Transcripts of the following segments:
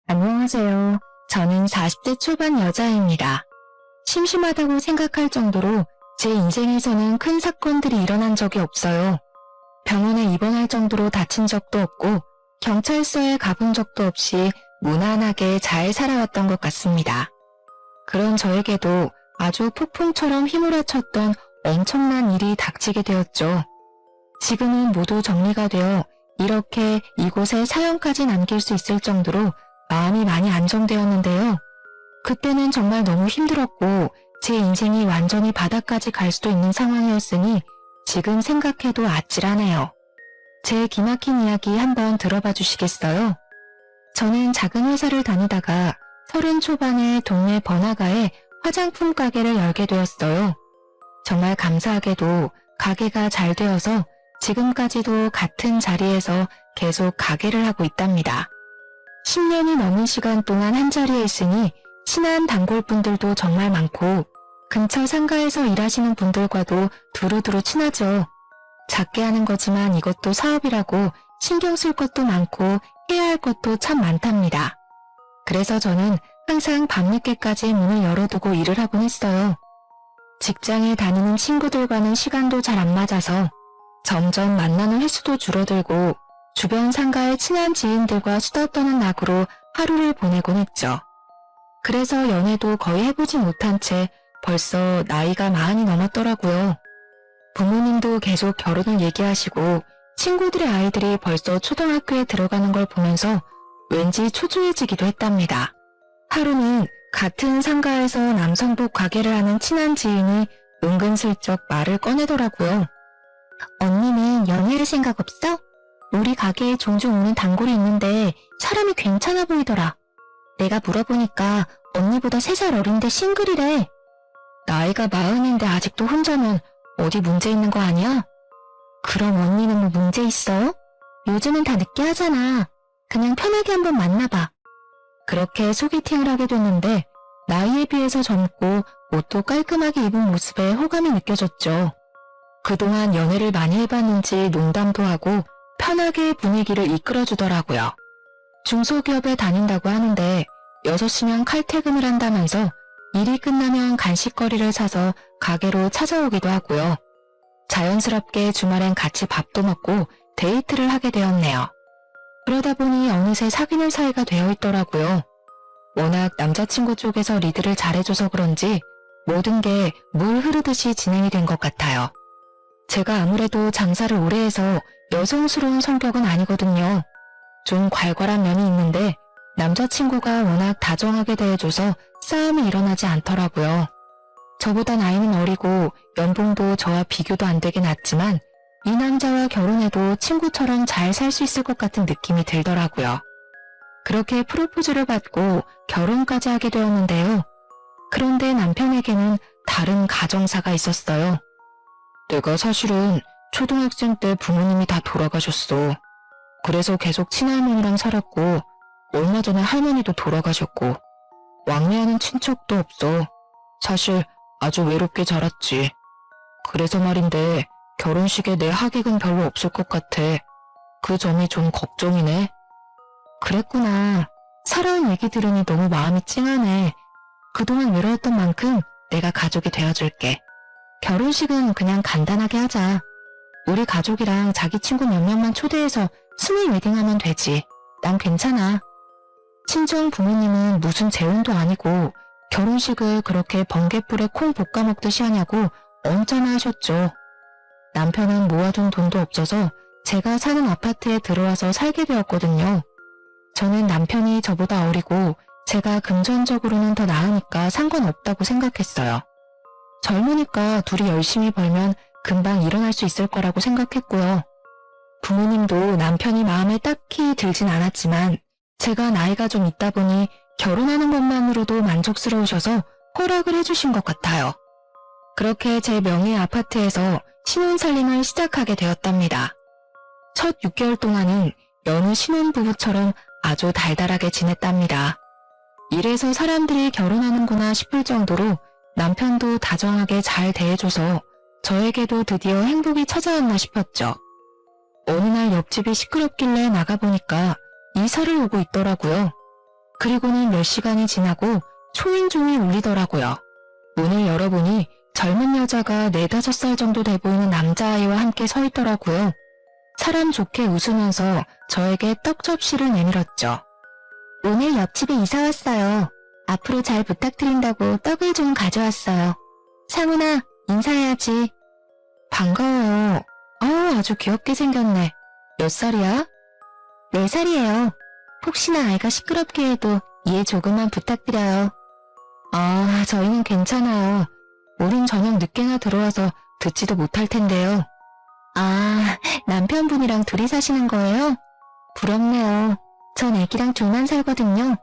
안녕하세요. 저는 40대 초반 여자입니다. 심심하다고 생각할 정도로 제 인생에서는 큰 사건들이 일어난 적이 없어요. 병원에 입원할 정도로 다친 적도 없고 경찰서에 가본 적도 없이 무난하게 잘 살아왔던 것 같습니다. 그런 저에게도 아주 폭풍처럼 휘몰아쳤던 엄청난 일이 닥치게 되었죠. 지금은 모두 정리가 되어 이렇게 이곳에 사연까지 남길 수 있을 정도로 마음이 많이 안정되었는데요. 그때는 정말 너무 힘들었고 제 인생이 완전히 바닥까지 갈 수도 있는 상황이었으니 지금 생각해도 아찔하네요. 제 기막힌 이야기 한번 들어봐 주시겠어요? 저는 작은 회사를 다니다가 30 초반에 동네 번화가에 화장품 가게를 열게 되었어요. 정말 감사하게도 가게가 잘 되어서 지금까지도 같은 자리에서 계속 가게를 하고 있답니다. 10년이 넘은 시간 동안 한자리에 있으니 친한 단골분들도 정말 많고 근처 상가에서 일하시는 분들과도 두루두루 친하죠. 작게 하는 거지만 이것도 사업이라고 신경 쓸 것도 많고 해야 할 것도 참 많답니다. 그래서 저는 항상 밤늦게까지 문을 열어두고 일을 하곤 했어요. 직장에 다니는 친구들과는 시간도 잘 안 맞아서 점점 만나는 횟수도 줄어들고 주변 상가의 친한 지인들과 수다 떠는 낙으로 하루를 보내곤 했죠. 그래서 연애도 거의 해보지 못한 채 벌써 나이가 40이 넘었더라고요. 부모님도 계속 결혼을 얘기하시고 친구들의 아이들이 벌써 초등학교에 들어가는 걸 보면서 왠지 초조해지기도 했답니다. 하루는 같은 상가에서 남성복 가게를 하는 친한 지인이 은근슬쩍 말을 꺼내더라고요. 언니는 연애할 생각 없어? 우리 가게에 종종 오는 단골이 있는데 사람이 괜찮아 보이더라. 내가 물어보니까 언니보다 3살 어린데 싱글이래. 나이가 40인데 아직도 혼자면 어디 문제 있는 거 아니야? 그럼 언니는 뭐 문제 있어? 요즘은 다 늦게 하잖아. 그냥 편하게 한번 만나봐. 그렇게 소개팅을 하게 됐는데 나이에 비해서 젊고 옷도 깔끔하게 입은 모습에 호감이 느껴졌죠. 그동안 연애를 많이 해봤는지 농담도 하고 편하게 분위기를 이끌어주더라고요. 중소기업에 다닌다고 하는데 6시면 칼퇴근을 한다면서 일이 끝나면 간식거리를 사서 가게로 찾아오기도 하고요. 자연스럽게 주말엔 같이 밥도 먹고 데이트를 하게 되었네요. 그러다 보니 어느새 사귀는 사이가 되어 있더라고요. 워낙 남자친구 쪽에서 리드를 잘해줘서 그런지 모든 게 물 흐르듯이 진행이 된 것 같아요. 제가 아무래도 장사를 오래 해서 여성스러운 성격은 아니거든요. 좀 괄괄한 면이 있는데 남자친구가 워낙 다정하게 대해줘서 싸움이 일어나지 않더라고요. 저보다 나이는 어리고 연봉도 저와 비교도 안 되게 낮지만 이 남자와 결혼해도 친구처럼 잘 살 수 있을 것 같은 느낌이 들더라고요. 그렇게 프로포즈를 받고 결혼까지 하게 되었는데요. 그런데 남편에게는 다른 가정사가 있었어요. 내가 사실은 초등학생 때 부모님이 다 돌아가셨어. 그래서 계속 친할머니랑 살았고 얼마 전에 할머니도 돌아가셨고 왕래하는 친척도 없어. 사실 아주 외롭게 자랐지. 그래서 말인데 결혼식에 내 하객은 별로 없을 것 같아. 그 점이 좀 걱정이네. 그랬구나. 살아온 얘기 들으니 너무 마음이 찡하네. 그동안 외로웠던 만큼 내가 가족이 되어줄게. 결혼식은 그냥 간단하게 하자. 우리 가족이랑 자기 친구 몇 명만 초대해서 스몰 웨딩하면 되지. 난 괜찮아. 친정 부모님은 무슨 재혼도 아니고 결혼식을 그렇게 번갯불에 콩 볶아 먹듯이 하냐고 언짢아 하셨죠. 남편은 모아둔 돈도 없어서 제가 사는 아파트에 들어와서 살게 되었거든요. 저는 남편이 저보다 어리고 제가 금전적으로는 더 나으니까 상관없다고 생각했어요. 젊으니까 둘이 열심히 벌면 금방 일어날 수 있을 거라고 생각했고요. 부모님도 남편이 마음에 딱히 들진 않았지만 제가 나이가 좀 있다 보니 결혼하는 것만으로도 만족스러우셔서 허락을 해주신 것 같아요. 그렇게 제 명의 아파트에서 신혼살림을 시작하게 되었답니다. 첫 6개월 동안은 여느 신혼부부처럼 아주 달달하게 지냈답니다. 이래서 사람들이 결혼하는구나 싶을 정도로 남편도 다정하게 잘 대해줘서 저에게도 드디어 행복이 찾아왔나 싶었죠. 어느 날 옆집이 시끄럽길래 나가보니까 이사를 오고 있더라고요. 그리고는 몇 시간이 지나고 초인종이 울리더라고요. 문을 열어보니 젊은 여자가 4~5살 정도 돼 보이는 남자아이와 함께 서 있더라고요. 사람 좋게 웃으면서 저에게 떡 접시를 내밀었죠. 오늘 옆집에 이사 왔어요. 앞으로 잘 부탁드린다고 떡을 좀 가져왔어요. 상훈아, 인사해야지. 반가워요. 아주 귀엽게 생겼네. 몇 살이야? 4살이에요. 혹시나 아이가 시끄럽게 해도 이해 조금만 부탁드려요. 저희는 괜찮아요. 우린 저녁 늦게나 들어와서 듣지도 못할 텐데요. 남편분이랑 둘이 사시는 거예요? 부럽네요. 전 애기랑 둘만 살거든요.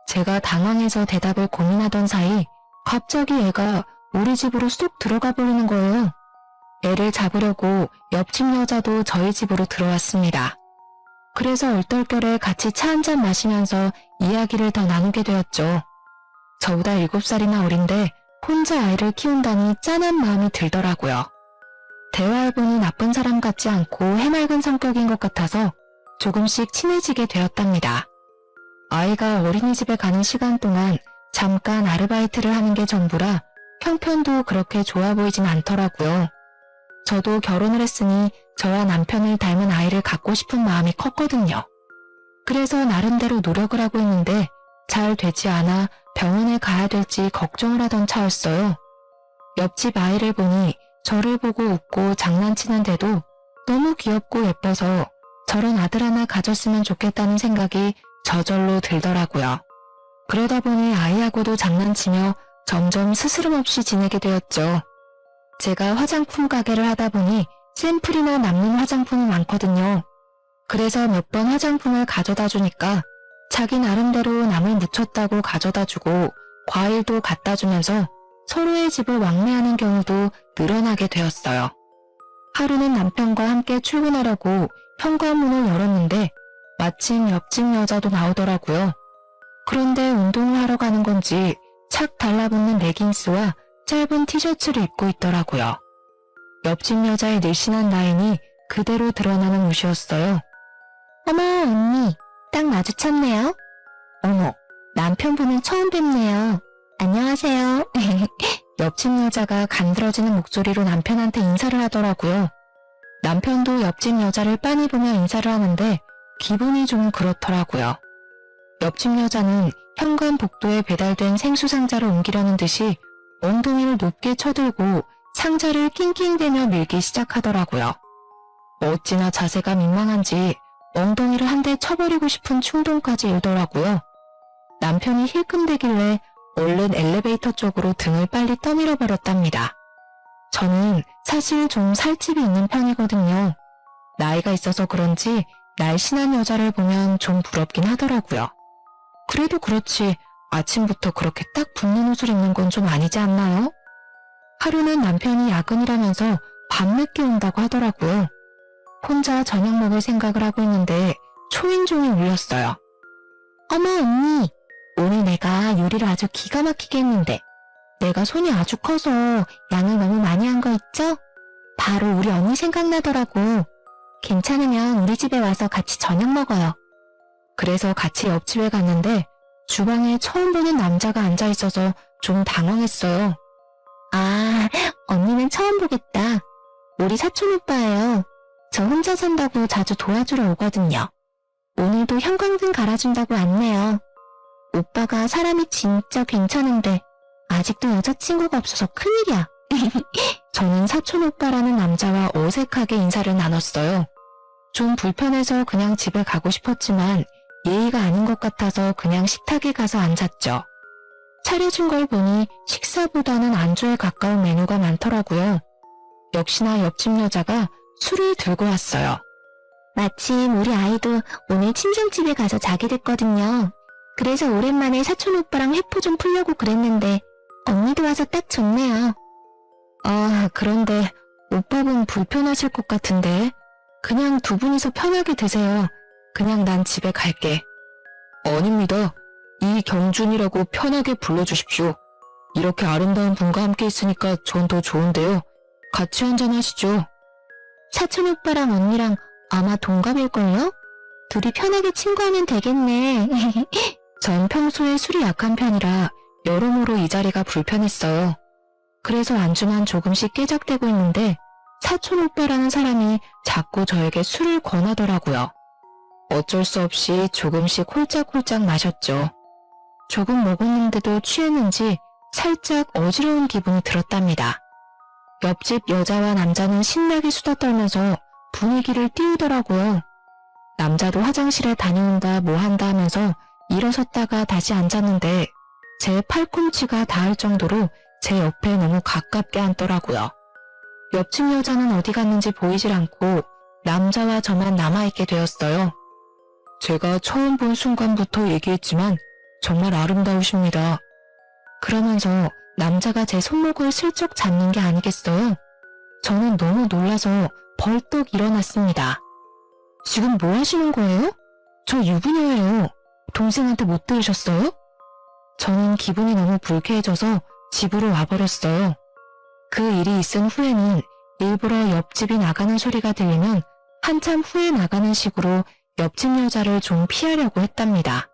제가 당황해서 대답을 고민하던 사이 갑자기 애가 우리 집으로 쏙 들어가 버리는 거예요. 애를 잡으려고 옆집 여자도 저희 집으로 들어왔습니다. 그래서 얼떨결에 같이 차 한잔 마시면서 이야기를 더 나누게 되었죠. 저보다 7살이나 어린데 혼자 아이를 키운다니 짠한 마음이 들더라고요. 대화해보니 나쁜 사람 같지 않고 해맑은 성격인 것 같아서 조금씩 친해지게 되었답니다. 아이가 어린이집에 가는 시간 동안 잠깐 아르바이트를 하는 게 전부라 형편도 그렇게 좋아 보이진 않더라고요. 저도 결혼을 했으니 저와 남편을 닮은 아이를 갖고 싶은 마음이 컸거든요. 그래서 나름대로 노력을 하고 있는데 잘 되지 않아 병원에 가야 될지 걱정을 하던 차였어요. 옆집 아이를 보니 저를 보고 웃고 장난치는데도 너무 귀엽고 예뻐서 저런 아들 하나 가졌으면 좋겠다는 생각이 저절로 들더라고요. 그러다 보니 아이하고도 장난치며 점점 스스럼 없이 지내게 되었죠. 제가 화장품 가게를 하다 보니 샘플이나 남는 화장품이 많거든요. 그래서 몇 번 화장품을 가져다 주니까 자기 나름대로 남을 묻혔다고 가져다 주고 과일도 갖다 주면서 서로의 집을 왕래하는 경우도 늘어나게 되었어요. 하루는 남편과 함께 출근하려고 현관문을 열었는데 마침 옆집 여자도 나오더라고요. 그런데 운동을 하러 가는 건지 착 달라붙는 레깅스와 짧은 티셔츠를 입고 있더라고요. 옆집 여자의 늘씬한 라인이 그대로 드러나는 옷이었어요. 어머, 언니, 딱 마주쳤네요. 어머, 남편분은 처음 뵙네요. 안녕하세요. 옆집 여자가 간드러지는 목소리로 남편한테 인사를 하더라고요. 남편도 옆집 여자를 빤히 보며 인사를 하는데 기분이 좀 그렇더라고요. 옆집 여자는 현관 복도에 배달된 생수 상자를 옮기려는 듯이 엉덩이를 높게 쳐들고 상자를 낑낑대며 밀기 시작하더라고요. 어찌나 자세가 민망한지 엉덩이를 한 대 쳐버리고 싶은 충동까지 일더라고요. 남편이 힐끔대길래 얼른 엘리베이터 쪽으로 등을 빨리 떠밀어 버렸답니다. 저는 사실 좀 살집이 있는 편이거든요. 나이가 있어서 그런지 날씬한 여자를 보면 좀 부럽긴 하더라고요. 그래도 그렇지 아침부터 그렇게 딱 붙는 옷을 입는 건 좀 아니지 않나요? 하루는 남편이 야근이라면서 밤늦게 온다고 하더라고요. 혼자 저녁 먹을 생각을 하고 있는데 초인종이 울렸어요. 어머 언니, 오늘 내가 요리를 아주 기가 막히게 했는데 내가 손이 아주 커서 양을 너무 많이 한 거 있죠? 바로 우리 언니 생각나더라고. 괜찮으면 우리 집에 와서 같이 저녁 먹어요. 그래서 같이 옆집에 갔는데 주방에 처음 보는 남자가 앉아있어서 좀 당황했어요. 언니는 처음 보겠다. 우리 사촌 오빠예요. 저 혼자 산다고 자주 도와주러 오거든요. 오늘도 형광등 갈아준다고 왔네요. 오빠가 사람이 진짜 괜찮은데 아직도 여자친구가 없어서 큰일이야. 저는 사촌 오빠라는 남자와 어색하게 인사를 나눴어요. 좀 불편해서 그냥 집에 가고 싶었지만 예의가 아닌 것 같아서 그냥 식탁에 가서 앉았죠. 차려준 걸 보니 식사보다는 안주에 가까운 메뉴가 많더라고요. 역시나 옆집 여자가 술을 들고 왔어요. 마침 우리 아이도 오늘 친정집에 가서 자게 됐거든요. 그래서 오랜만에 사촌 오빠랑 회포 좀 풀려고 그랬는데 언니도 와서 딱 좋네요. 그런데 오빠분 불편하실 것 같은데 그냥 두 분이서 편하게 드세요. 그냥 난 집에 갈게. 아닙니다. 이경준이라고 편하게 불러주십시오. 이렇게 아름다운 분과 함께 있으니까 전 더 좋은데요. 같이 한잔 하시죠. 사촌 오빠랑 언니랑 아마 동갑일걸요? 둘이 편하게 친구하면 되겠네. 전 평소에 술이 약한 편이라 여러모로 이 자리가 불편했어요. 그래서 안주만 조금씩 깨작대고 있는데 사촌 오빠라는 사람이 자꾸 저에게 술을 권하더라고요. 어쩔 수 없이 조금씩 홀짝홀짝 마셨죠. 조금 먹었는데도 취했는지 살짝 어지러운 기분이 들었답니다. 옆집 여자와 남자는 신나게 수다 떨면서 분위기를 띄우더라고요. 남자도 화장실에 다녀온다 뭐한다 하면서 일어섰다가 다시 앉았는데 제 팔꿈치가 닿을 정도로 제 옆에 너무 가깝게 앉더라고요. 옆집 여자는 어디 갔는지 보이질 않고 남자와 저만 남아있게 되었어요. 제가 처음 본 순간부터 얘기했지만 정말 아름다우십니다. 그러면서 남자가 제 손목을 슬쩍 잡는 게 아니겠어요? 저는 너무 놀라서 벌떡 일어났습니다. 지금 뭐 하시는 거예요? 저 유부녀예요. 동생한테 못 들으셨어요? 저는 기분이 너무 불쾌해져서 집으로 와버렸어요. 그 일이 있은 후에는 일부러 옆집이 나가는 소리가 들리면 한참 후에 나가는 식으로 옆집 여자를 좀 피하려고 했답니다.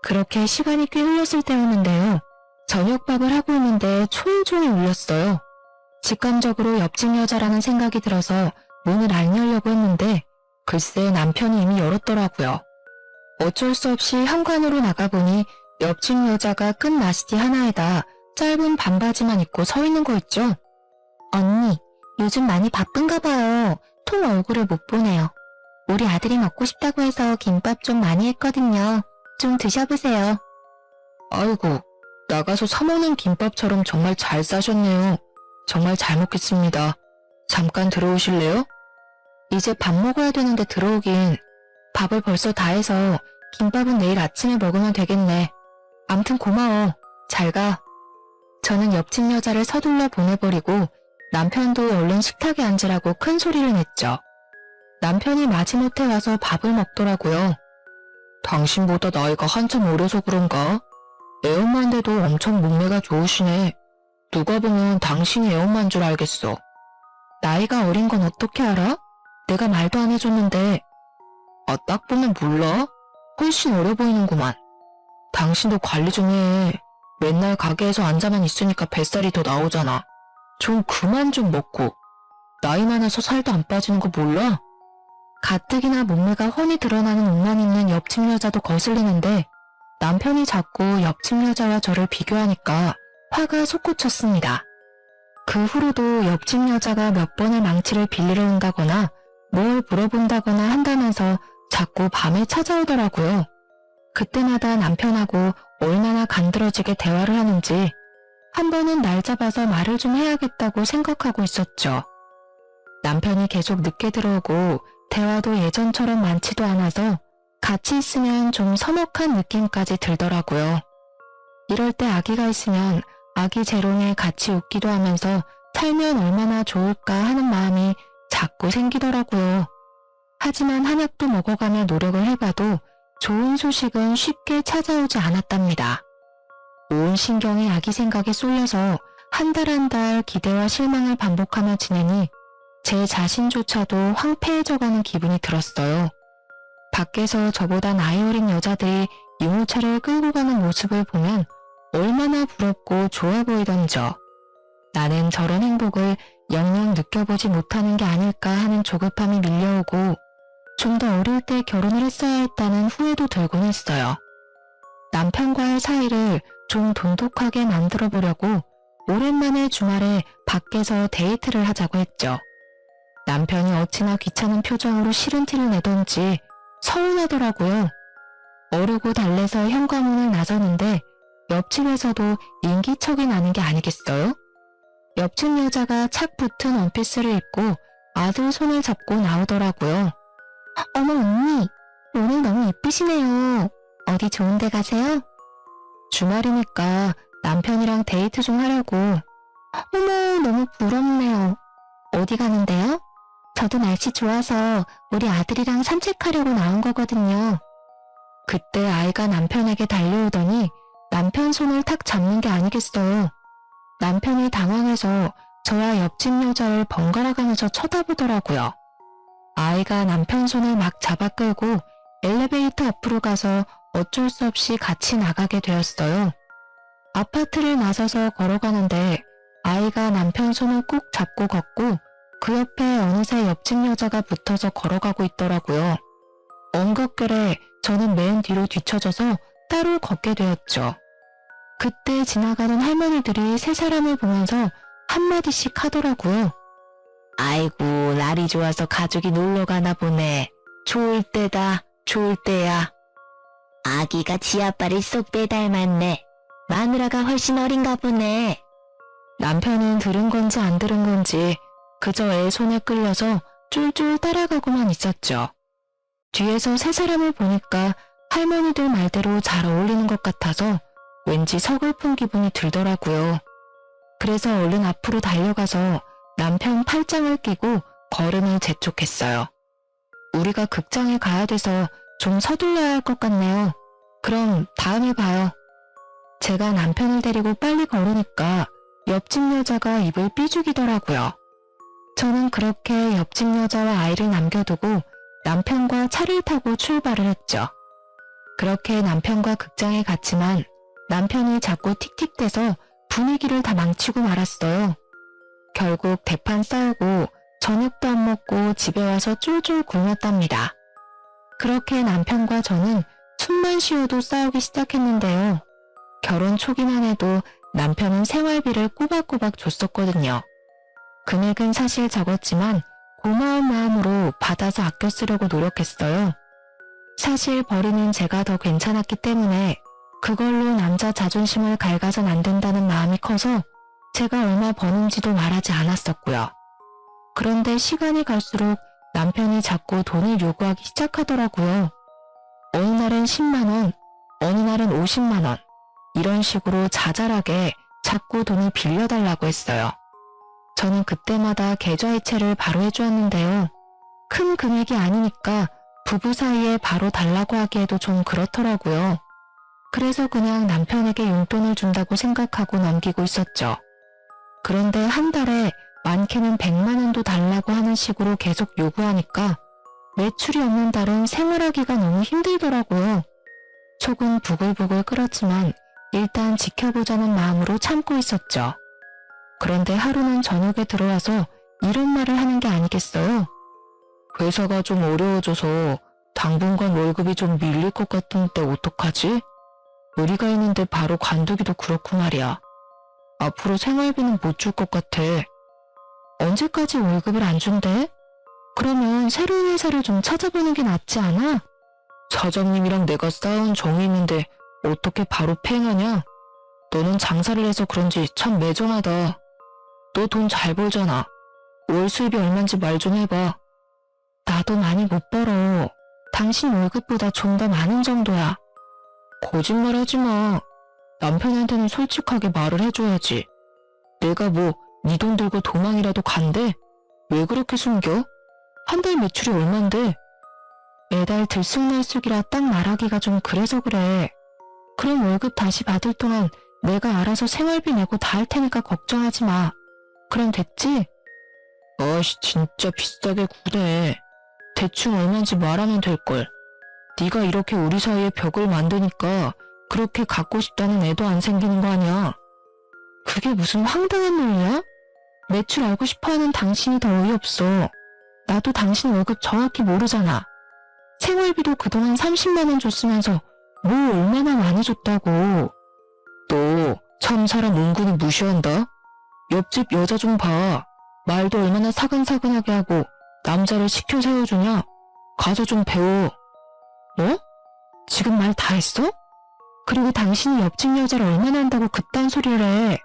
그렇게 시간이 꽤 흘렀을 때였는데요. 저녁밥을 하고 있는데 초인종이 울렸어요. 직감적으로 옆집 여자라는 생각이 들어서 문을 안 열려고 했는데 글쎄 남편이 이미 열었더라고요. 어쩔 수 없이 현관으로 나가보니 옆집 여자가 끈 나시티 하나에다 짧은 반바지만 입고 서 있는 거 있죠? 언니, 요즘 많이 바쁜가 봐요. 통 얼굴을 못 보네요. 우리 아들이 먹고 싶다고 해서 김밥 좀 많이 했거든요. 좀 드셔보세요. 아이고, 나가서 사 먹는 김밥처럼 정말 잘 싸셨네요. 정말 잘 먹겠습니다. 잠깐 들어오실래요? 이제 밥 먹어야 되는데 들어오긴. 밥을 벌써 다 해서 김밥은 내일 아침에 먹으면 되겠네. 암튼 고마워. 잘 가. 저는 옆집 여자를 서둘러 보내버리고 남편도 얼른 식탁에 앉으라고 큰 소리를 냈죠. 남편이 마지못해 와서 밥을 먹더라고요. 당신보다 나이가 한참 어려서 그런가? 애엄마인데도 엄청 몸매가 좋으시네. 누가 보면 당신이 애엄마인 줄 알겠어. 나이가 어린 건 어떻게 알아? 내가 말도 안 해줬는데. 아, 딱 보면 몰라? 훨씬 어려 보이는구만. 당신도 관리 좀 해. 맨날 가게에서 앉아만 있으니까 뱃살이 더 나오잖아. 좀 그만 좀 먹고. 나이 많아서 살도 안 빠지는 거 몰라? 가뜩이나 몸매가 훤히 드러나는 옷만 입는 옆집 여자도 거슬리는데 남편이 자꾸 옆집 여자와 저를 비교하니까 화가 솟구쳤습니다. 그 후로도 옆집 여자가 몇 번의 망치를 빌리러 온다거나 뭘 물어본다거나 한다면서 자꾸 밤에 찾아오더라고요. 그때마다 남편하고 얼마나 간드러지게 대화를 하는지 한 번은 날 잡아서 말을 좀 해야겠다고 생각하고 있었죠. 남편이 계속 늦게 들어오고 대화도 예전처럼 많지도 않아서 같이 있으면 좀 서먹한 느낌까지 들더라고요. 이럴 때 아기가 있으면 아기 재롱에 같이 웃기도 하면서 살면 얼마나 좋을까 하는 마음이 자꾸 생기더라고요. 하지만 한약도 먹어가며 노력을 해봐도 좋은 소식은 쉽게 찾아오지 않았답니다. 온 신경이 아기 생각에 쏠려서 한 달 한 달 기대와 실망을 반복하며 지내니 제 자신조차도 황폐해져가는 기분이 들었어요. 밖에서 저보다 나이 어린 여자들이 유모차를 끌고 가는 모습을 보면 얼마나 부럽고 좋아 보이던저. 나는 저런 행복을 영영 느껴보지 못하는 게 아닐까 하는 조급함이 밀려오고 좀 더 어릴 때 결혼을 했어야 했다는 후회도 들곤 했어요. 남편과의 사이를 좀 돈독하게 만들어 보려고 오랜만에 주말에 밖에서 데이트를 하자고 했죠. 남편이 어찌나 귀찮은 표정으로 싫은 티를 내던지 서운하더라고요. 어르고 달래서 현관문을 나서는데 옆집에서도 인기척이 나는 게 아니겠어요? 옆집 여자가 착 붙은 원피스를 입고 아들 손을 잡고 나오더라고요. 어머 언니, 오늘 너무 예쁘시네요. 어디 좋은 데 가세요? 주말이니까 남편이랑 데이트 좀 하려고. 어머, 너무 부럽네요. 어디 가는데요? 저도 날씨 좋아서 우리 아들이랑 산책하려고 나온 거거든요. 그때 아이가 남편에게 달려오더니 남편 손을 탁 잡는 게 아니겠어요. 남편이 당황해서 저와 옆집 여자를 번갈아 가면서 쳐다보더라고요. 아이가 남편 손을 막 잡아 끌고 엘리베이터 앞으로 가서 어쩔 수 없이 같이 나가게 되었어요. 아파트를 나서서 걸어가는데 아이가 남편 손을 꼭 잡고 걷고 그 옆에 어느새 옆집 여자가 붙어서 걸어가고 있더라고요. 엉겁결에 저는 맨 뒤로 뒤처져서 따로 걷게 되었죠. 그때 지나가는 할머니들이 세 사람을 보면서 한마디씩 하더라고요. 아이고, 날이 좋아서 가족이 놀러 가나 보네. 좋을 때다, 좋을 때야. 아기가 지아빠를 쏙 빼닮았네. 마누라가 훨씬 어린가 보네. 남편은 들은 건지 안 들은 건지 그저 애 손에 끌려서 쫄쫄 따라가고만 있었죠. 뒤에서 세 사람을 보니까 할머니들 말대로 잘 어울리는 것 같아서 왠지 서글픈 기분이 들더라고요. 그래서 얼른 앞으로 달려가서 남편 팔짱을 끼고 걸음을 재촉했어요. 우리가 극장에 가야 돼서 좀 서둘러야 할 것 같네요. 그럼 다음에 봐요. 제가 남편을 데리고 빨리 걸으니까 옆집 여자가 입을 삐죽이더라고요. 저는 그렇게 옆집 여자와 아이를 남겨두고 남편과 차를 타고 출발을 했죠. 그렇게 남편과 극장에 갔지만 남편이 자꾸 틱틱대서 분위기를 다 망치고 말았어요. 결국 대판 싸우고 저녁도 안 먹고 집에 와서 쫄쫄 굶었답니다. 그렇게 남편과 저는 숨만 쉬어도 싸우기 시작했는데요. 결혼 초기만 해도 남편은 생활비를 꼬박꼬박 줬었거든요. 금액은 사실 적었지만 고마운 마음으로 받아서 아껴 쓰려고 노력했어요. 사실 벌이는 제가 더 괜찮았기 때문에 그걸로 남자 자존심을 갉아선 안 된다는 마음이 커서 제가 얼마 버는지도 말하지 않았었고요. 그런데 시간이 갈수록 남편이 자꾸 돈을 요구하기 시작하더라고요. 어느 날은 10만 원, 어느 날은 50만 원, 이런 식으로 자잘하게 자꾸 돈을 빌려달라고 했어요. 저는 그때마다 계좌이체를 바로 해주었는데요. 큰 금액이 아니니까 부부 사이에 바로 달라고 하기에도 좀 그렇더라고요. 그래서 그냥 남편에게 용돈을 준다고 생각하고 넘기고 있었죠. 그런데 한 달에 많게는 100만 원도 달라고 하는 식으로 계속 요구하니까 매출이 없는 달은 생활하기가 너무 힘들더라고요. 속은 부글부글 끓었지만 일단 지켜보자는 마음으로 참고 있었죠. 그런데 하루는 저녁에 들어와서 이런 말을 하는 게 아니겠어요? 회사가 좀 어려워져서 당분간 월급이 좀 밀릴 것 같은데 어떡하지? 우리가 있는데 바로 관두기도 그렇고 말이야. 앞으로 생활비는 못 줄 것 같아. 언제까지 월급을 안 준대? 그러면 새로운 회사를 좀 찾아보는 게 낫지 않아? 사장님이랑 내가 쌓은 정이 있는데 어떻게 바로 팽하냐? 너는 장사를 해서 그런지 참 매정하다. 너 돈 잘 벌잖아. 월 수입이 얼만지 말 좀 해봐. 나도 많이 못 벌어. 당신 월급보다 좀 더 많은 정도야. 거짓말하지 마. 남편한테는 솔직하게 말을 해줘야지. 내가 뭐 네 돈 들고 도망이라도 간대? 왜 그렇게 숨겨? 한 달 매출이 얼만데? 매달 들쑥날쑥이라 딱 말하기가 좀 그래서 그래. 그럼 월급 다시 받을 동안 내가 알아서 생활비 내고 다 할 테니까 걱정하지 마. 그럼 됐지? 아씨, 진짜 비싸게 구네. 대충 얼마인지 말하면 될걸. 네가 이렇게 우리 사이에 벽을 만드니까 그렇게 갖고 싶다는 애도 안 생기는 거 아니야. 그게 무슨 황당한 논리야? 매출 알고 싶어하는 당신이 더 어이없어. 나도 당신 월급 정확히 모르잖아. 생활비도 그동안 30만 원 줬으면서 뭐 얼마나 많이 줬다고. 너 참 사람 은근히 무시한다. 옆집 여자 좀 봐. 말도 얼마나 사근사근하게 하고 남자를 시켜 세워주냐. 가서 좀 배워. 뭐? 지금 말 다 했어? 그리고 당신이 옆집 여자를 얼마나 한다고 그딴 소리를 해.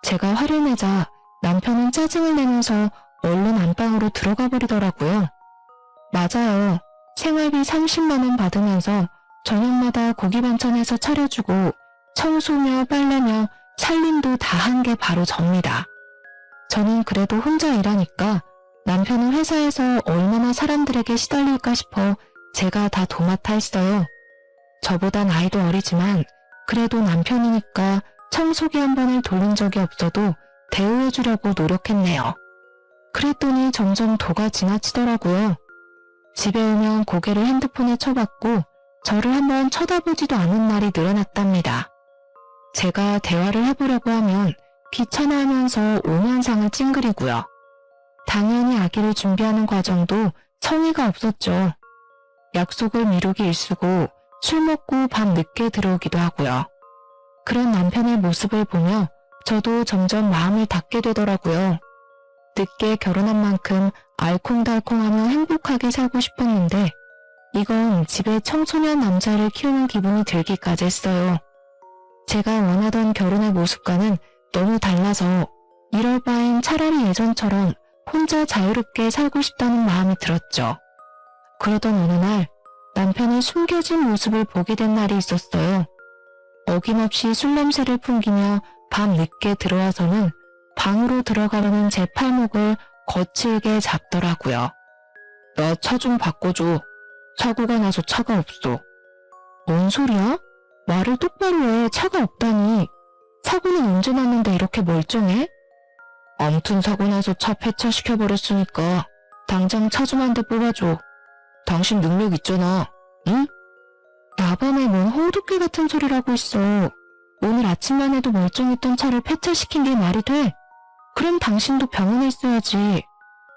제가 화를 내자 남편은 짜증을 내면서 얼른 안방으로 들어가 버리더라고요. 맞아요. 생활비 30만 원 받으면서 저녁마다 고기 반찬해서 차려주고 청소며 빨래며 살림도 다 한 게 바로 접니다. 저는 그래도 혼자 일하니까 남편은 회사에서 얼마나 사람들에게 시달릴까 싶어 제가 다 도맡아 했어요. 저보단 아이도 어리지만 그래도 남편이니까 청소기 한 번을 돌린 적이 없어도 대우해주려고 노력했네요. 그랬더니 점점 도가 지나치더라고요. 집에 오면 고개를 핸드폰에 쳐박고 저를 한번 쳐다보지도 않은 날이 늘어났답니다. 제가 대화를 해보려고 하면 귀찮아하면서 오만상을 찡그리고요. 당연히 아기를 준비하는 과정도 성의가 없었죠. 약속을 미루기 일쑤고 술 먹고 밤 늦게 들어오기도 하고요. 그런 남편의 모습을 보며 저도 점점 마음을 닫게 되더라고요. 늦게 결혼한 만큼 알콩달콩하며 행복하게 살고 싶었는데 이건 집에 청소년 남자를 키우는 기분이 들기까지 했어요. 제가 원하던 결혼의 모습과는 너무 달라서 이럴 바엔 차라리 예전처럼 혼자 자유롭게 살고 싶다는 마음이 들었죠. 그러던 어느 날 남편이 숨겨진 모습을 보게 된 날이 있었어요. 어김없이 술 냄새를 풍기며 밤 늦게 들어와서는 방으로 들어가려는 제 팔목을 거칠게 잡더라고요. 나 차 좀 바꿔줘. 사고가 나서 차가 없어. 뭔 소리야? 말을 똑바로 해. 차가 없다니. 사고는 언제 났는데 이렇게 멀쩡해? 아무튼 사고 나서 차 폐차시켜버렸으니까 당장 차 좀 한 대 뽑아줘. 당신 능력 있잖아. 응? 나밤에 뭔 허우둑개 같은 소리를 하고 있어. 오늘 아침만 해도 멀쩡했던 차를 폐차시킨 게 말이 돼? 그럼 당신도 병원에 있어야지.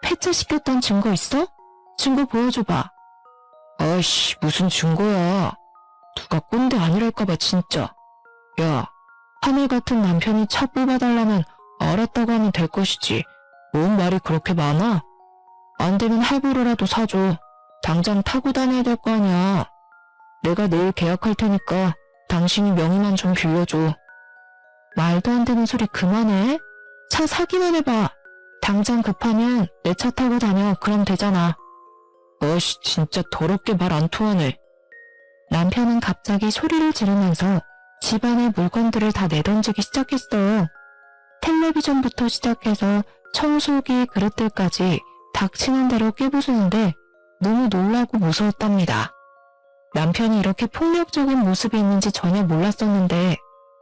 폐차시켰던 증거 있어? 증거 보여줘봐. 아이씨, 무슨 증거야. 누가 꼰대 아니랄까봐 진짜. 야, 하늘 같은 남편이 차 뽑아달라면 알았다고 하면 될 것이지. 뭔 말이 그렇게 많아? 안 되면 할부로라도 사줘. 당장 타고 다녀야 될 거 아니야. 내가 내일 계약할 테니까 당신이 명의만 좀 빌려줘. 말도 안 되는 소리 그만해. 차 사기만 해봐. 당장 급하면 내 차 타고 다녀. 그럼 되잖아. 어이씨, 진짜 더럽게 말 안 통하네. 남편은 갑자기 소리를 지르면서 집안의 물건들을 다 내던지기 시작했어요. 텔레비전부터 시작해서 청소기, 그릇들까지 닥치는 대로 깨부수는데 너무 놀라고 무서웠답니다. 남편이 이렇게 폭력적인 모습이 있는지 전혀 몰랐었는데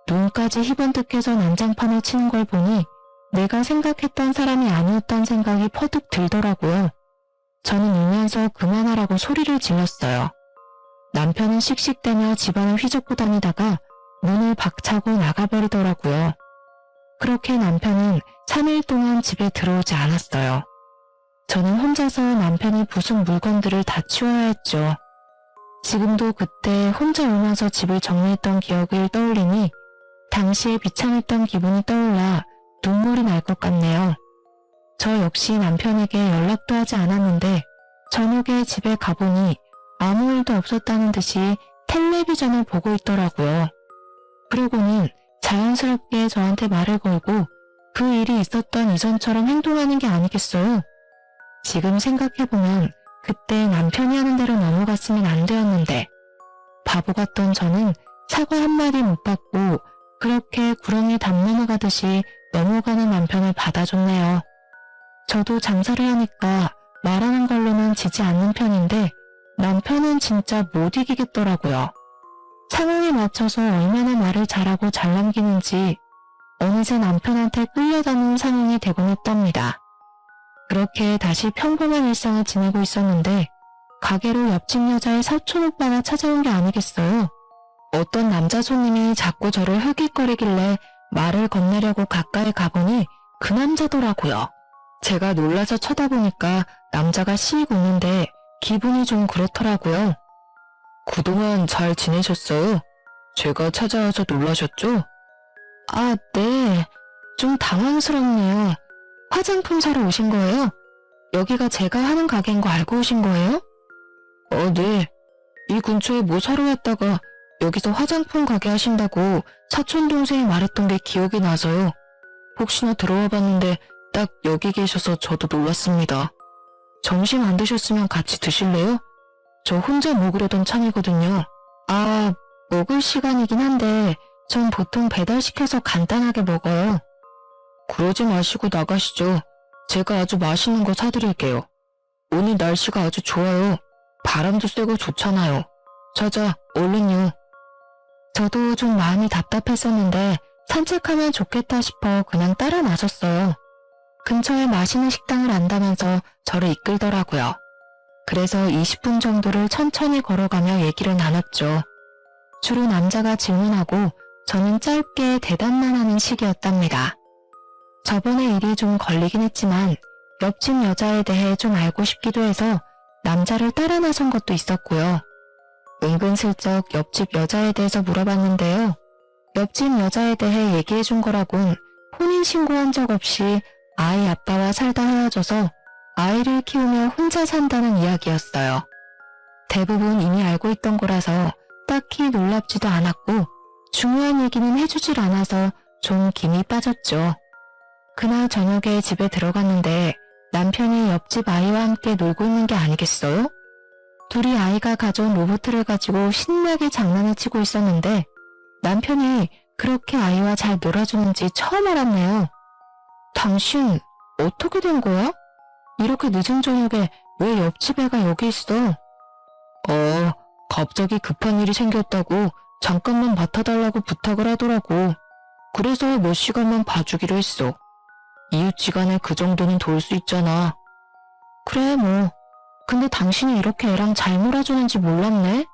눈까지 희번뜩해서 난장판을 치는 걸 보니 내가 생각했던 사람이 아니었던 생각이 퍼뜩 들더라고요. 저는 울면서 그만하라고 소리를 질렀어요. 남편은 씩씩대며 집안을 휘젓고 다니다가 문을 박차고 나가버리더라고요. 그렇게 남편은 3일 동안 집에 들어오지 않았어요. 저는 혼자서 남편이 부순 물건들을 다 치워야 했죠. 지금도 그때 혼자 울면서 집을 정리했던 기억을 떠올리니 당시에 비참했던 기분이 떠올라 눈물이 날 것 같네요. 저 역시 남편에게 연락도 하지 않았는데 저녁에 집에 가보니 아무 일도 없었다는 듯이 텔레비전을 보고 있더라고요. 그러고는 자연스럽게 저한테 말을 걸고 그 일이 있었던 이전처럼 행동하는 게 아니겠어요? 지금 생각해보면 그때 남편이 하는 대로 넘어갔으면 안 되었는데 바보 같던 저는 사과 한마디 못 받고 그렇게 구렁이 담 넘어가듯이 넘어가는 남편을 받아줬네요. 저도 장사를 하니까 말하는 걸로는 지지 않는 편인데 남편은 진짜 못 이기겠더라고요. 상황에 맞춰서 얼마나 말을 잘하고 잘 남기는지 어느새 남편한테 끌려가는 상황이 되곤 했답니다. 그렇게 다시 평범한 일상을 지내고 있었는데 가게로 옆집 여자의 사촌 오빠가 찾아온 게 아니겠어요. 어떤 남자 손님이 자꾸 저를 흐깃거리길래 말을 건네려고 가까이 가보니 그 남자더라고요. 제가 놀라서 쳐다보니까 남자가 씩 웃는데 기분이 좀 그렇더라고요. 그동안 잘 지내셨어요? 제가 찾아와서 놀라셨죠? 아, 네. 좀 당황스럽네요. 화장품 사러 오신 거예요? 여기가 제가 하는 가게인 거 알고 오신 거예요? 네. 이 근처에 뭐 사러 왔다가 여기서 화장품 가게 하신다고 사촌 동생이 말했던 게 기억이 나서요. 혹시나 들어와 봤는데 딱 여기 계셔서 저도 놀랐습니다. 점심 안 드셨으면 같이 드실래요? 저 혼자 먹으려던 참이거든요. 아, 먹을 시간이긴 한데 전 보통 배달시켜서 간단하게 먹어요. 그러지 마시고 나가시죠. 제가 아주 맛있는 거 사드릴게요. 오늘 날씨가 아주 좋아요. 바람도 쐬고 좋잖아요. 자자, 얼른요. 저도 좀 마음이 답답했었는데 산책하면 좋겠다 싶어 그냥 따라 나섰어요. 근처에 맛있는 식당을 안다면서 저를 이끌더라고요. 그래서 20분 정도를 천천히 걸어가며 얘기를 나눴죠. 주로 남자가 질문하고 저는 짧게 대답만 하는 식이었답니다. 저번에 일이 좀 걸리긴 했지만 옆집 여자에 대해 좀 알고 싶기도 해서 남자를 따라 나선 것도 있었고요. 은근슬쩍 옆집 여자에 대해서 물어봤는데요. 옆집 여자에 대해 얘기해 준 거라곤 혼인 신고한 적 없이 아이 아빠와 살다 헤어져서 아이를 키우며 혼자 산다는 이야기였어요. 대부분 이미 알고 있던 거라서 딱히 놀랍지도 않았고 중요한 얘기는 해주질 않아서 좀 김이 빠졌죠. 그날 저녁에 집에 들어갔는데 남편이 옆집 아이와 함께 놀고 있는 게 아니겠어요? 둘이 아이가 가져온 로봇을 가지고 신나게 장난을 치고 있었는데 남편이 그렇게 아이와 잘 놀아주는지 처음 알았네요. 당신 어떻게 된 거야? 이렇게 늦은 저녁에 왜 옆집 애가 여기 있어? 갑자기 급한 일이 생겼다고 잠깐만 맡아달라고 부탁을 하더라고. 그래서 몇 시간만 봐주기로 했어. 이웃지간에 그 정도는 도울 수 있잖아. 그래 뭐. 근데 당신이 이렇게 애랑 잘 놀아주는지 몰랐네?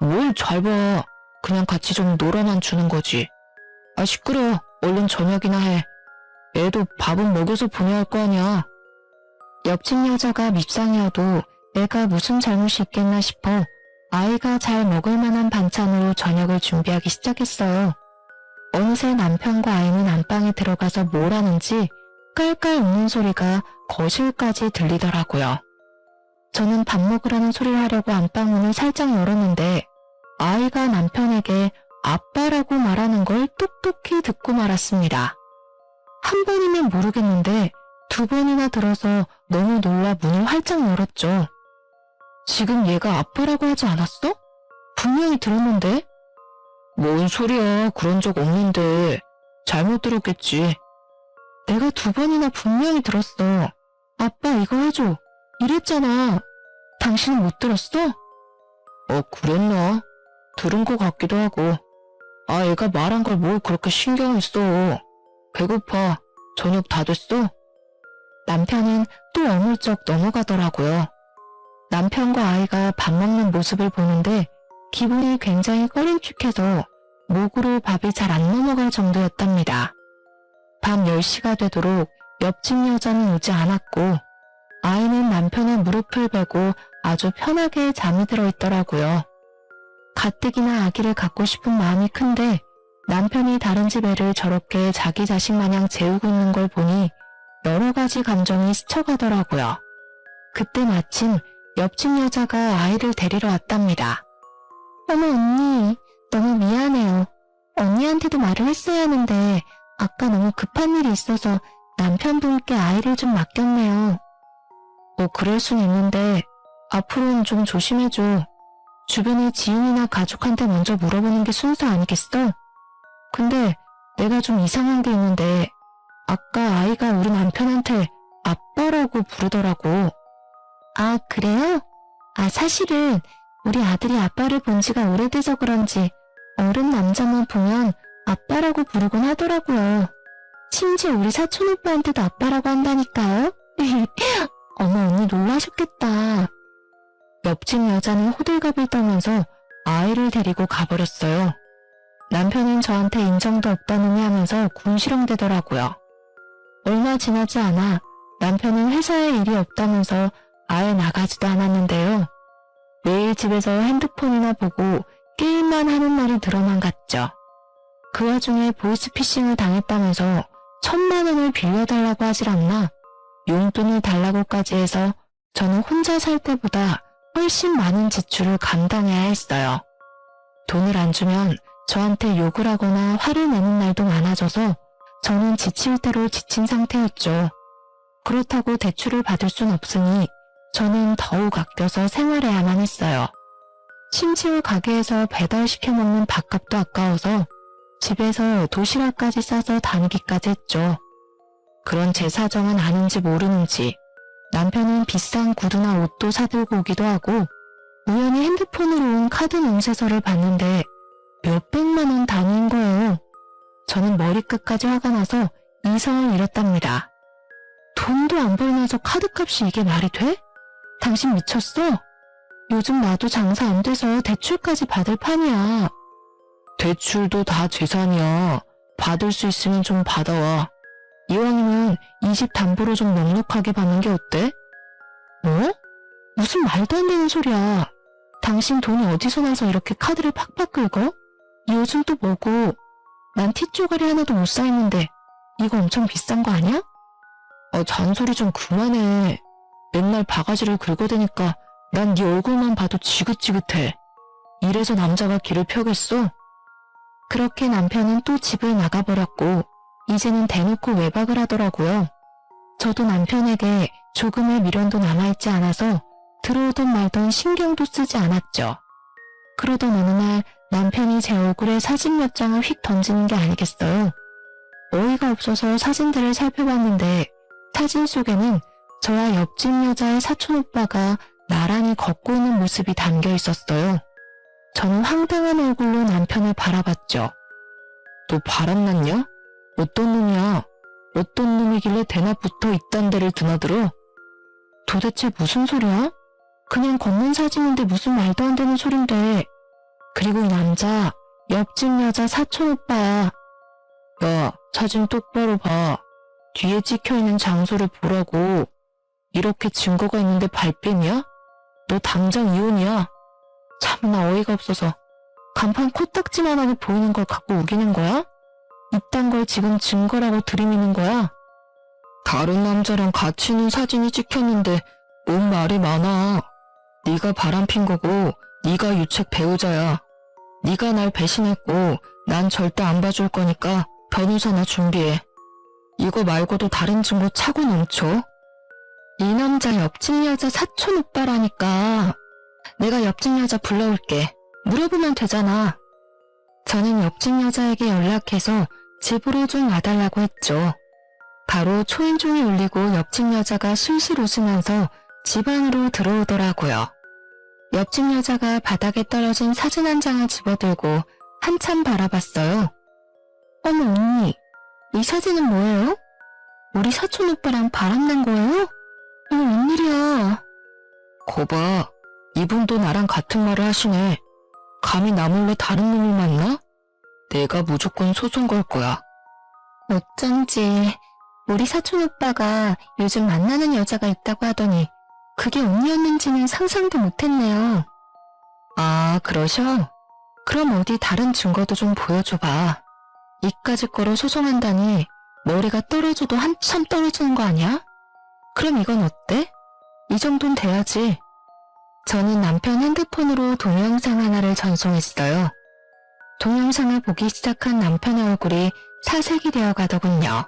뭘 잘 봐. 그냥 같이 좀 놀아만 주는 거지. 아 시끄러워. 얼른 저녁이나 해. 애도 밥은 먹여서 보내야 할 거 아니야. 옆집 여자가 밉상이어도 애가 무슨 잘못이 있겠나 싶어 아이가 잘 먹을 만한 반찬으로 저녁을 준비하기 시작했어요. 어느새 남편과 아이는 안방에 들어가서 뭘 하는지 깔깔 웃는 소리가 거실까지 들리더라고요. 저는 밥 먹으라는 소리를 하려고 안방 문을 살짝 열었는데 아이가 남편에게 아빠라고 말하는 걸 똑똑히 듣고 말았습니다. 한 번이면 모르겠는데 두 번이나 들어서 너무 놀라 문을 활짝 열었죠. 지금 얘가 아빠라고 하지 않았어? 분명히 들었는데? 뭔 소리야. 그런 적 없는데. 잘못 들었겠지. 내가 두 번이나 분명히 들었어. 아빠 이거 해줘. 이랬잖아. 당신은 못 들었어? 그랬나? 들은 것 같기도 하고. 애가 말한 걸 뭘 그렇게 신경을 써. 배고파. 저녁 다 됐어? 남편은 또 어물쩍 넘어가더라고요. 남편과 아이가 밥 먹는 모습을 보는데 기분이 굉장히 꺼림칙해서 목으로 밥이 잘 안 넘어갈 정도였답니다. 밤 10시가 되도록 옆집 여자는 오지 않았고 아이는 남편의 무릎을 베고 아주 편하게 잠이 들어 있더라고요. 가뜩이나 아기를 갖고 싶은 마음이 큰데 남편이 다른 집 애를 저렇게 자기 자식 마냥 재우고 있는 걸 보니 여러 가지 감정이 스쳐가더라고요. 그때 마침 옆집 여자가 아이를 데리러 왔답니다. 어머 언니, 너무 미안해요. 언니한테도 말을 했어야 하는데 아까 너무 급한 일이 있어서 남편분께 아이를 좀 맡겼네요. 그럴 순 있는데 앞으로는 좀 조심해줘. 주변의 지인이나 가족한테 먼저 물어보는 게 순서 아니겠어? 근데 내가 좀 이상한 게 있는데 아까 아이가 우리 남편한테 아빠라고 부르더라고. 아, 그래요? 사실은 우리 아들이 아빠를 본 지가 오래돼서 그런지 어른 남자만 보면 아빠라고 부르곤 하더라고요. 심지어 우리 사촌 오빠한테도 아빠라고 한다니까요. 어머 언니 놀라셨겠다. 옆집 여자는 호들갑을 떨면서 아이를 데리고 가버렸어요. 남편은 저한테 인정도 없다느니 하면서 궁시렁대더라고요. 얼마 지나지 않아 남편은 회사에 일이 없다면서 아예 나가지도 않았는데요. 매일 집에서 핸드폰이나 보고 게임만 하는 날이 늘어만 갔죠. 그 와중에 보이스피싱을 당했다면서 1,000만 원을 빌려달라고 하질 않나 용돈을 달라고까지 해서 저는 혼자 살 때보다 훨씬 많은 지출을 감당해야 했어요. 돈을 안 주면 저한테 욕을 하거나 화를 내는 날도 많아져서 저는 지칠 대로 지친 상태였죠. 그렇다고 대출을 받을 순 없으니 저는 더욱 아껴서 생활해야만 했어요. 심지어 가게에서 배달시켜 먹는 밥값도 아까워서 집에서 도시락까지 싸서 다니기까지 했죠. 그런 제 사정은 아는지 모르는지 남편은 비싼 구두나 옷도 사들고 오기도 하고 우연히 핸드폰으로 온 카드 명세서를 봤는데 몇백만 원 단위인 거예요. 저는 머리끝까지 화가 나서 이성을 잃었답니다. 돈도 안 벌면서 카드값이 이게 말이 돼? 당신 미쳤어? 요즘 나도 장사 안 돼서 대출까지 받을 판이야. 대출도 다 재산이야. 받을 수 있으면 좀 받아와. 이왕이면 이 집 담보로 좀 넉넉하게 받는 게 어때? 뭐? 무슨 말도 안 되는 소리야. 당신 돈이 어디서 나서 이렇게 카드를 팍팍 긁어? 요즘 또 뭐고? 난 티쪼가리 하나도 못 쌓이는데 이거 엄청 비싼 거 아니야? 잔소리 좀 그만해. 맨날 바가지를 긁어대니까 난 네 얼굴만 봐도 지긋지긋해. 이래서 남자가 길을 펴겠어? 그렇게 남편은 또 집을 나가버렸고 이제는 대놓고 외박을 하더라고요. 저도 남편에게 조금의 미련도 남아있지 않아서 들어오던 말던 신경도 쓰지 않았죠. 그러던 어느 날 남편이 제 얼굴에 사진 몇 장을 휙 던지는 게 아니겠어요. 어이가 없어서 사진들을 살펴봤는데 사진 속에는 저와 옆집 여자의 사촌 오빠가 나란히 걷고 있는 모습이 담겨 있었어요. 저는 황당한 얼굴로 남편을 바라봤죠. 너 바람났냐? 어떤 놈이야? 어떤 놈이길래 대낮부터 이딴 데를 드나들어? 도대체 무슨 소리야? 그냥 걷는 사진인데 무슨 말도 안 되는 소린데. 그리고 이 남자, 옆집 여자 사촌 오빠야. 야, 사진 똑바로 봐. 뒤에 찍혀있는 장소를 보라고. 이렇게 증거가 있는데 발뺌이야? 너 당장 이혼이야. 참나 어이가 없어서 간판 코딱지만하게 보이는 걸 갖고 우기는 거야? 이딴 걸 지금 증거라고 들이미는 거야? 다른 남자랑 같이 있는 사진이 찍혔는데 뭔 말이 많아. 네가 바람핀 거고 네가 유책 배우자야. 네가 날 배신했고 난 절대 안 봐줄 거니까 변호사나 준비해. 이거 말고도 다른 증거 차고 넘쳐. 이 남자 옆집 여자 사촌 오빠라니까. 내가 옆집 여자 불러올게. 물어보면 되잖아. 저는 옆집 여자에게 연락해서 집으로 좀 와달라고 했죠. 바로 초인종이 울리고 옆집 여자가 실실 웃으면서 집 안으로 들어오더라고요. 옆집 여자가 바닥에 떨어진 사진 한 장을 집어들고 한참 바라봤어요. 어머 언니, 이 사진은 뭐예요? 우리 사촌 오빠랑 바람난 거예요? 이거 웬일이야? 거봐, 이분도 나랑 같은 말을 하시네. 감히 나 몰래 다른 놈을 만나? 내가 무조건 소송 걸 거야. 어쩐지 우리 사촌 오빠가 요즘 만나는 여자가 있다고 하더니 그게 언니였는지는 상상도 못했네요. 아, 그러셔? 그럼 어디 다른 증거도 좀 보여줘봐. 이까짓 거로 소송한다니 머리가 떨어져도 한참 떨어지는 거 아니야? 그럼 이건 어때? 이 정도는 돼야지. 저는 남편 핸드폰으로 동영상 하나를 전송했어요. 동영상을 보기 시작한 남편의 얼굴이 사색이 되어 가더군요.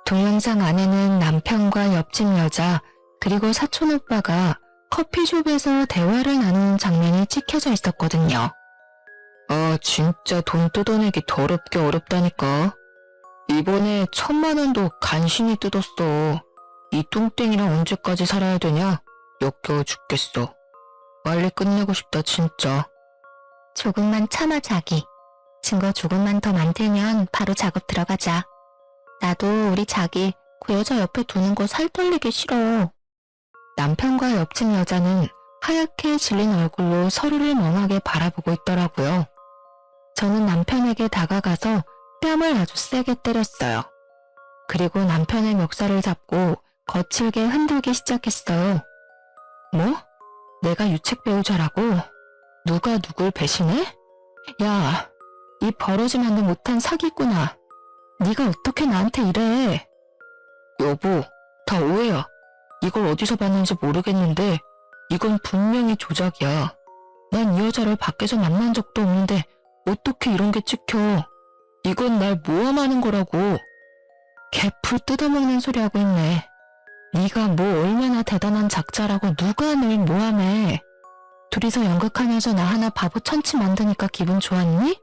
동영상 안에는 남편과 옆집 여자 그리고 사촌 오빠가 커피숍에서 대화를 나누는 장면이 찍혀져 있었거든요. 아, 진짜 돈 뜯어내기 더럽게 어렵다니까. 이번에 1,000만 원도 간신히 뜯었어. 이 뚱땡이랑 언제까지 살아야 되냐? 역겨워 죽겠어. 빨리 끝내고 싶다 진짜. 조금만 참아 자기. 증거 조금만 더 만들면 바로 작업 들어가자. 나도 우리 자기 그 여자 옆에 두는 거 살떨리기 싫어. 남편과 옆집 여자는 하얗게 질린 얼굴로 서로를 멍하게 바라보고 있더라고요. 저는 남편에게 다가가서 뺨을 아주 세게 때렸어요. 그리고 남편의 멱살을 잡고 거칠게 흔들기 시작했어요. 뭐? 내가 유책 배우자라고? 누가 누굴 배신해? 야, 이 버러지만도 못한 사기꾼아. 네가 어떻게 나한테 이래? 여보, 다 오해야. 이걸 어디서 봤는지 모르겠는데 이건 분명히 조작이야. 난 이 여자를 밖에서 만난 적도 없는데 어떻게 이런 게 찍혀. 이건 날 모함하는 거라고. 개풀 뜯어먹는 소리 하고 있네. 네가 뭐 얼마나 대단한 작자라고 누가 널 모함해. 둘이서 연극하면서 나 하나 바보 천치 만드니까 기분 좋았니?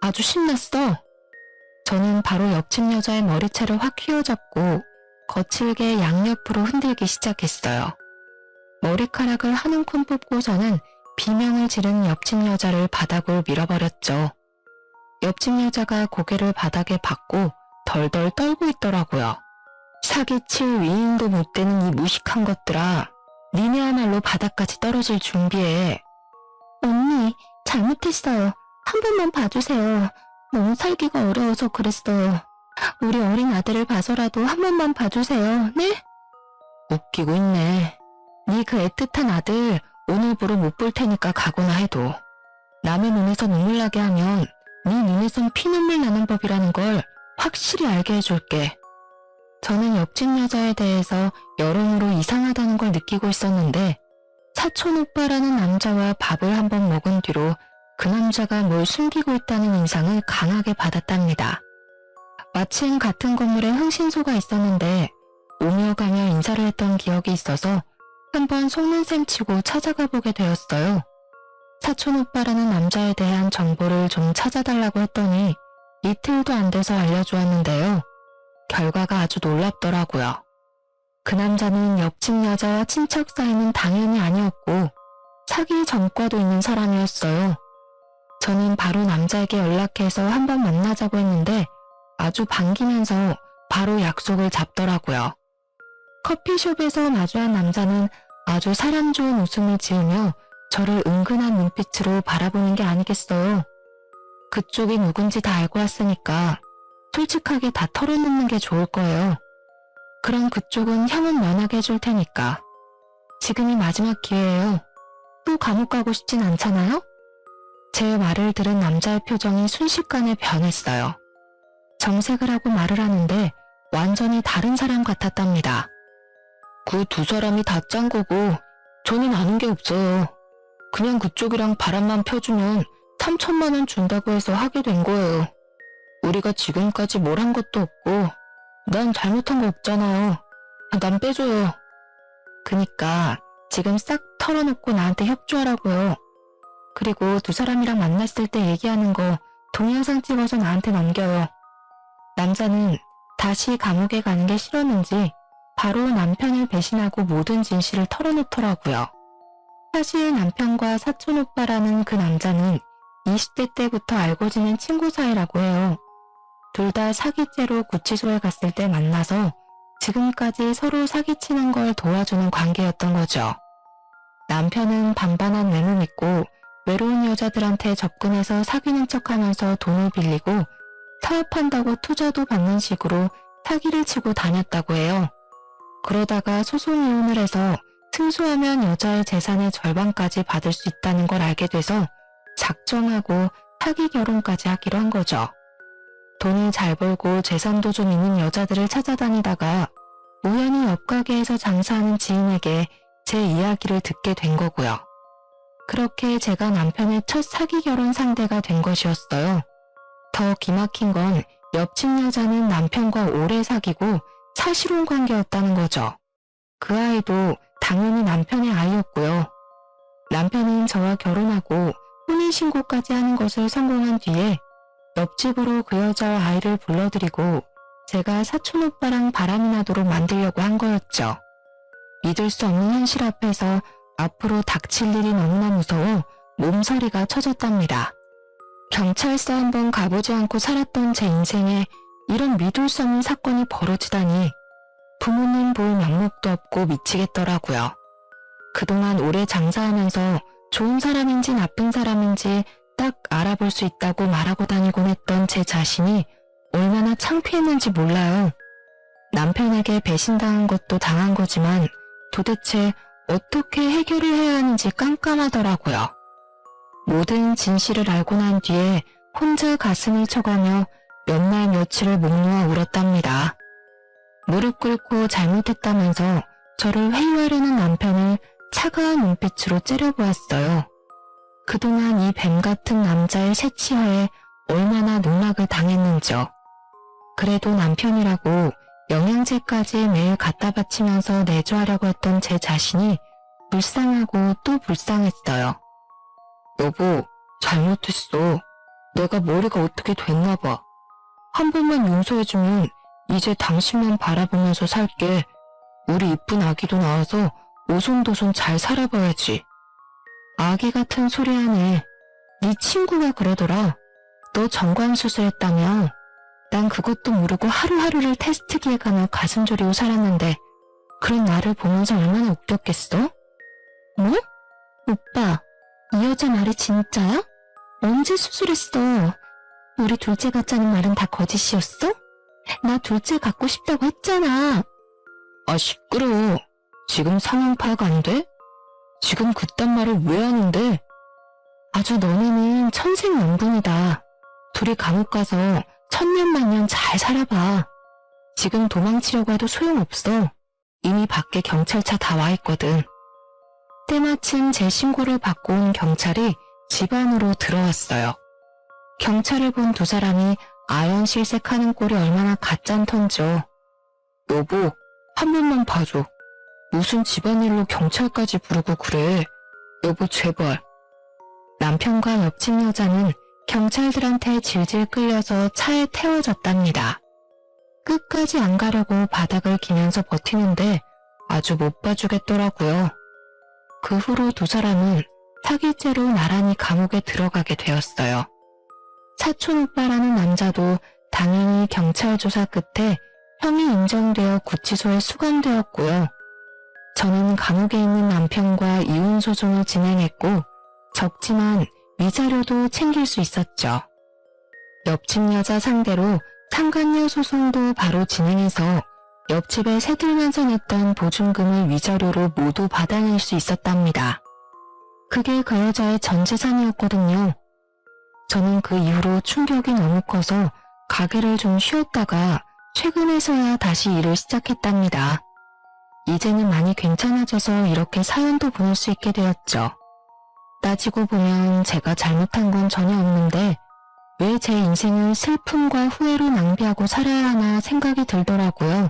아주 신났어. 저는 바로 옆집 여자의 머리채를 확 휘어잡고 거칠게 양옆으로 흔들기 시작했어요. 머리카락을 한 움큼 뽑고서는 비명을 지른 옆집 여자를 바닥으로 밀어버렸죠. 옆집 여자가 고개를 바닥에 박고 덜덜 떨고 있더라고요. 사기칠 위인도 못 되는 이 무식한 것들아. 니네야말로 바닥까지 떨어질 준비해. 언니, 잘못했어요. 한 번만 봐주세요. 너무 살기가 어려워서 그랬어요. 우리 어린 아들을 봐서라도 한 번만 봐주세요. 네? 웃기고 있네. 네 그 애틋한 아들 오늘부로 못 볼 테니까 가거나 해도 남의 눈에서 눈물 나게 하면 네 눈에선 피눈물 나는 법이라는 걸 확실히 알게 해줄게. 저는 옆집 여자에 대해서 여러모로 이상하다는 걸 느끼고 있었는데 사촌 오빠라는 남자와 밥을 한번 먹은 뒤로 그 남자가 뭘 숨기고 있다는 인상을 강하게 받았답니다. 마침 같은 건물에 흥신소가 있었는데 오며 가며 인사를 했던 기억이 있어서 한번 속는 셈 치고 찾아가 보게 되었어요. 사촌 오빠라는 남자에 대한 정보를 좀 찾아달라고 했더니 이틀도 안 돼서 알려주었는데요. 결과가 아주 놀랍더라고요. 그 남자는 옆집 여자와 친척 사이는 당연히 아니었고 사귈 전과도 있는 사람이었어요. 저는 바로 남자에게 연락해서 한번 만나자고 했는데 아주 반기면서 바로 약속을 잡더라고요. 커피숍에서 마주한 남자는 아주 사람 좋은 웃음을 지으며 저를 은근한 눈빛으로 바라보는 게 아니겠어요. 그쪽이 누군지 다 알고 왔으니까 솔직하게 다 털어놓는 게 좋을 거예요. 그럼 그쪽은 형은 면하게 해줄 테니까. 지금이 마지막 기회예요. 또 감옥 가고 싶진 않잖아요? 제 말을 들은 남자의 표정이 순식간에 변했어요. 정색을 하고 말을 하는데 완전히 다른 사람 같았답니다. 그 두 사람이 다 짠 거고 저는 아는 게 없어요. 그냥 그쪽이랑 바람만 펴주면 3천만 원 준다고 해서 하게 된 거예요. 우리가 지금까지 뭘 한 것도 없고 난 잘못한 거 없잖아요. 난 빼줘요. 그니까 지금 싹 털어놓고 나한테 협조하라고요. 그리고 두 사람이랑 만났을 때 얘기하는 거 동영상 찍어서 나한테 넘겨요. 남자는 다시 감옥에 가는 게 싫었는지 바로 남편을 배신하고 모든 진실을 털어놓더라고요. 사실 남편과 사촌 오빠라는 그 남자는 20대 때부터 알고 지낸 친구 사이라고 해요. 둘 다 사기죄로 구치소에 갔을 때 만나서 지금까지 서로 사기치는 걸 도와주는 관계였던 거죠. 남편은 반반한 외모 믿고 외로운 여자들한테 접근해서 사귀는 척하면서 돈을 빌리고 사업한다고 투자도 받는 식으로 사기를 치고 다녔다고 해요. 그러다가 소송 이혼을 해서 승소하면 여자의 재산의 절반까지 받을 수 있다는 걸 알게 돼서 작정하고 사기 결혼까지 하기로 한 거죠. 돈을 잘 벌고 재산도 좀 있는 여자들을 찾아다니다가 우연히 옆 가게에서 장사하는 지인에게 제 이야기를 듣게 된 거고요. 그렇게 제가 남편의 첫 사기 결혼 상대가 된 것이었어요. 더 기막힌 건 옆집 여자는 남편과 오래 사귀고 사실혼 관계였다는 거죠. 그 아이도 당연히 남편의 아이였고요. 남편은 저와 결혼하고 혼인신고까지 하는 것을 성공한 뒤에 옆집으로 그 여자와 아이를 불러들이고 제가 사촌 오빠랑 바람이 나도록 만들려고 한 거였죠. 믿을 수 없는 현실 앞에서 앞으로 닥칠 일이 너무나 무서워 몸서리가 쳐졌답니다. 경찰서 한번 가보지 않고 살았던 제 인생에 이런 믿을 수 없는 사건이 벌어지다니 부모님 볼 면목도 없고 미치겠더라고요. 그동안 오래 장사하면서 좋은 사람인지 나쁜 사람인지 딱 알아볼 수 있다고 말하고 다니곤 했던 제 자신이 얼마나 창피했는지 몰라요. 남편에게 배신당한 것도 당한 거지만 도대체 어떻게 해결을 해야 하는지 깜깜하더라고요. 모든 진실을 알고 난 뒤에 혼자 가슴을 쳐가며 몇 날 며칠을 목 놓아 울었답니다. 무릎 꿇고 잘못했다면서 저를 회유하려는 남편을 차가운 눈빛으로 째려보았어요. 그동안 이 뱀 같은 남자의 새치하에 얼마나 농락을 당했는지요. 그래도 남편이라고 영양제까지 매일 갖다 바치면서 내조하려고 했던 제 자신이 불쌍하고 또 불쌍했어요. 여보, 잘못했어. 내가 머리가 어떻게 됐나 봐. 한 번만 용서해주면 이제 당신만 바라보면서 살게. 우리 이쁜 아기도 낳아서 오손도손 잘 살아봐야지. 아기 같은 소리 하네. 네 친구가 그러더라. 너 정관수술했다며. 난 그것도 모르고 하루하루를 테스트기에 가며 가슴 졸이고 살았는데 그런 나를 보면서 얼마나 웃겼겠어? 뭐? 오빠, 이 여자 말이 진짜야? 언제 수술했어? 우리 둘째 갖자는 말은 다 거짓이었어? 나 둘째 갖고 싶다고 했잖아. 아, 시끄러워. 지금 상황 파악 안 돼? 지금 그딴 말을 왜 하는데? 아주 너네는 천생연분이다. 둘이 감옥 가서 천년만년 잘 살아봐. 지금 도망치려고 해도 소용없어. 이미 밖에 경찰차 다 와 있거든. 때마침 제 신고를 받고 온 경찰이 집 안으로 들어왔어요. 경찰을 본 두 사람이 아연실색하는 꼴이 얼마나 가짠턴죠. 여보, 한 번만 봐줘. 무슨 집안일로 경찰까지 부르고 그래. 여보, 제발. 남편과 옆집 여자는 경찰들한테 질질 끌려서 차에 태워졌답니다. 끝까지 안 가려고 바닥을 기면서 버티는데 아주 못 봐주겠더라고요. 그 후로 두 사람은 사기죄로 나란히 감옥에 들어가게 되었어요. 사촌 오빠라는 남자도 당연히 경찰 조사 끝에 혐의 인정되어 구치소에 수감되었고요. 저는 감옥에 있는 남편과 이혼 소송을 진행했고 적지만 위자료도 챙길 수 있었죠. 옆집 여자 상대로 상간녀 소송도 바로 진행해서 옆집에 새들면서 냈던 보증금을 위자료로 모두 받아낼 수 있었답니다. 그게 그 여자의 전 재산이었거든요. 저는 그 이후로 충격이 너무 커서 가게를 좀 쉬었다가 최근에서야 다시 일을 시작했답니다. 이제는 많이 괜찮아져서 이렇게 사연도 보낼 수 있게 되었죠. 따지고 보면 제가 잘못한 건 전혀 없는데 왜 제 인생을 슬픔과 후회로 낭비하고 살아야 하나 생각이 들더라고요.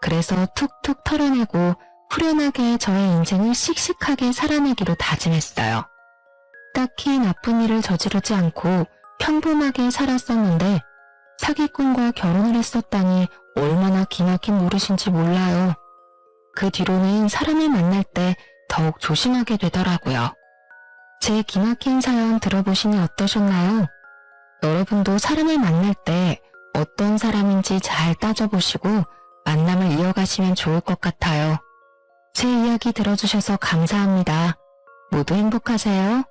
그래서 툭툭 털어내고 후련하게 저의 인생을 씩씩하게 살아내기로 다짐했어요. 딱히 나쁜 일을 저지르지 않고 평범하게 살았었는데 사기꾼과 결혼을 했었다니 얼마나 기막힌 노릇인지 몰라요. 그 뒤로는 사람을 만날 때 더욱 조심하게 되더라고요. 제 기막힌 사연 들어보시니 어떠셨나요? 여러분도 사람을 만날 때 어떤 사람인지 잘 따져보시고 만남을 이어가시면 좋을 것 같아요. 제 이야기 들어주셔서 감사합니다. 모두 행복하세요.